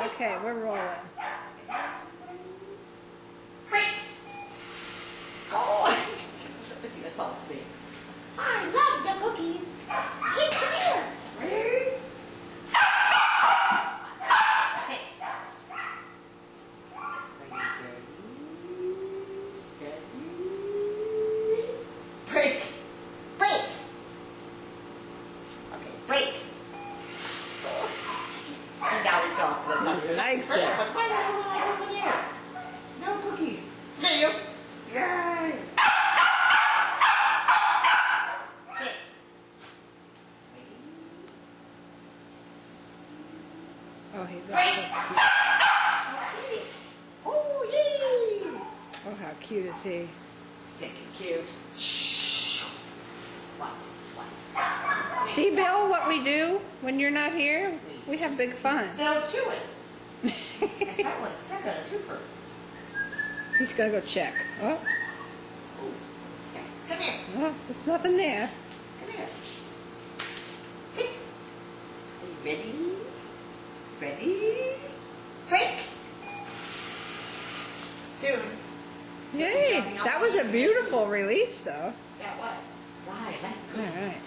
Okay, we're rolling. Oh, let's see, that's all it's me. I love the cookies. Get here. Ready? Sit. Ready, steady. Break. Break. Okay, break. And now it goes. He likes Break. it. But why the hell will I over there? No cookies. Mayo. Yay. Sit. Oh, he Break. looks Oh, yay. Oh, how cute is he? Stinking cute. Shh. What? See, Bill, what we do when you're not here? We have big fun. They'll chew it. And that one's stuck on a twofer. He's gonna go check. Oh, Ooh, stuck. Come here. oh, there's nothing there. Come here. Sit. Are you ready? Ready? Break. Soon. Yay! That was a beautiful release, though. That was. Slide. All right.